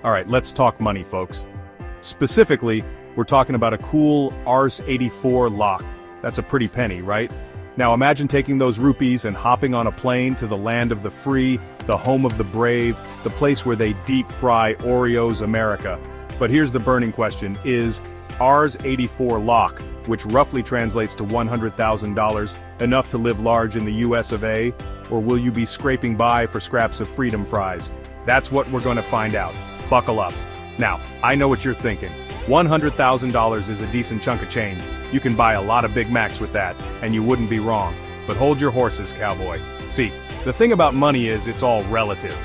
Alright, let's talk money, folks. Specifically, we're talking about a cool Rs84 Lakh. That's a pretty penny, right? Now imagine taking those rupees and hopping on a plane to the land of the free, the home of the brave, the place where they deep fry Oreos America. But here's the burning question, is Rs84 Lakh, which roughly translates to $100,000, enough to live large in the US of A, or will you be scraping by for scraps of freedom fries? That's what we're going to find out. Buckle up. Now, I know what you're thinking. $100,000 is a decent chunk of change. You can buy a lot of Big Macs with that, and you wouldn't be wrong. But hold your horses, cowboy. See, the thing about money is it's all relative.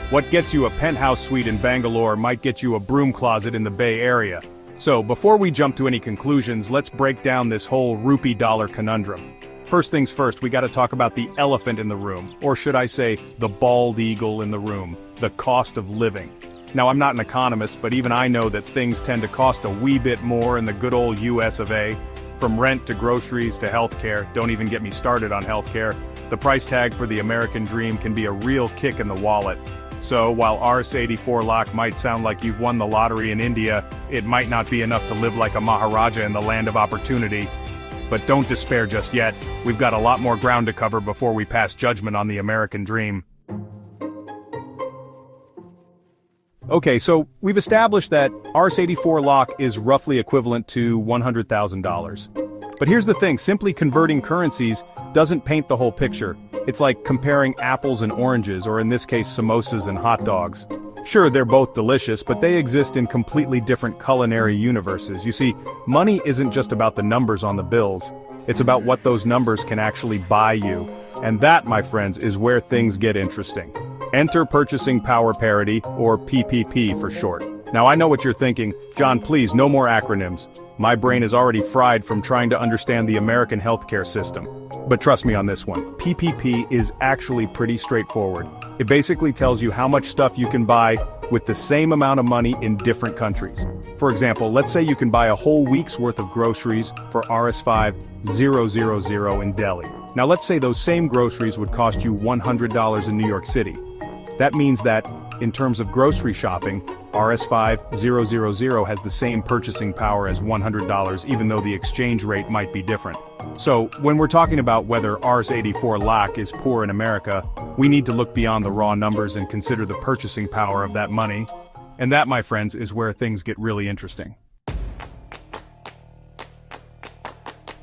What gets you a penthouse suite in Bangalore might get you a broom closet in the Bay Area. So, before we jump to any conclusions, let's break down this whole rupee-dollar conundrum. First things first, we gotta talk about the elephant in the room, or should I say, the bald eagle in the room, the cost of living. Now, I'm not an economist, but even I know that things tend to cost a wee bit more in the good old US of A. From rent to groceries to healthcare, don't even get me started on healthcare. The price tag for the American dream can be a real kick in the wallet. So, while Rs84 Lakh might sound like you've won the lottery in India, it might not be enough to live like a Maharaja in the land of opportunity. But don't despair just yet, we've got a lot more ground to cover before we pass judgment on the American dream. Okay, so we've established that Rs84 Lakh is roughly equivalent to $100,000. But here's the thing, simply converting currencies doesn't paint the whole picture. It's like comparing apples and oranges, or in this case samosas and hot dogs. Sure, they're both delicious, but they exist in completely different culinary universes. You see, money isn't just about the numbers on the bills. It's about what those numbers can actually buy you. And that, my friends, is where things get interesting. Enter Purchasing Power Parity, or PPP for short. Now I know what you're thinking, John, please, no more acronyms. My brain is already fried from trying to understand the American healthcare system. But trust me on this one, PPP is actually pretty straightforward. It basically tells you how much stuff you can buy with the same amount of money in different countries. For example, let's say you can buy a whole week's worth of groceries for Rs5000 in Delhi. Now let's say those same groceries would cost you $100 in New York City. That means that, in terms of grocery shopping, Rs5000 has the same purchasing power as $100, even though the exchange rate might be different. So, when we're talking about whether Rs84 Lakh is poor in America, we need to look beyond the raw numbers and consider the purchasing power of that money. And that, my friends, is where things get really interesting.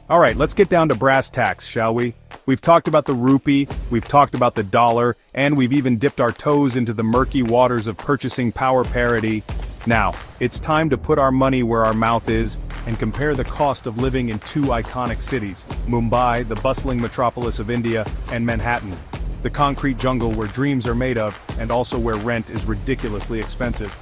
Alright, let's get down to brass tacks, shall we? We've talked about the rupee, we've talked about the dollar, and we've even dipped our toes into the murky waters of purchasing power parity. Now, it's time to put our money where our mouth is, and compare the cost of living in two iconic cities, Mumbai, the bustling metropolis of India, and Manhattan, the concrete jungle where dreams are made of, and also where rent is ridiculously expensive.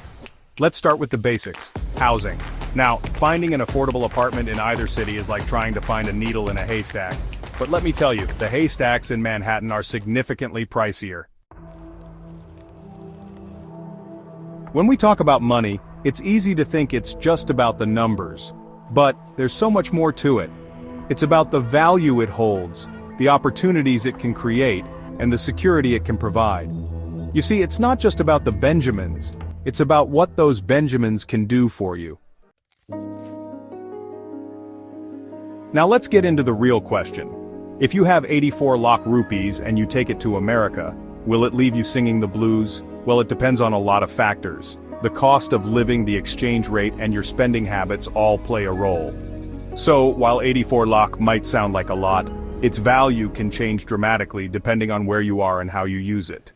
Let's start with the basics, housing. Now, finding an affordable apartment in either city is like trying to find a needle in a haystack. But let me tell you, the haystacks in Manhattan are significantly pricier. When we talk about money, it's easy to think it's just about the numbers. But there's so much more to it. It's about the value it holds, the opportunities it can create, and the security it can provide. You see, it's not just about the Benjamins, it's about what those Benjamins can do for you. Now let's get into the real question. If you have 84 Lakh rupees and you take it to America, will it leave you singing the blues? Well, it depends on a lot of factors. The cost of living, the exchange rate, and your spending habits all play a role. So, while 84 Lakh might sound like a lot, its value can change dramatically depending on where you are and how you use it.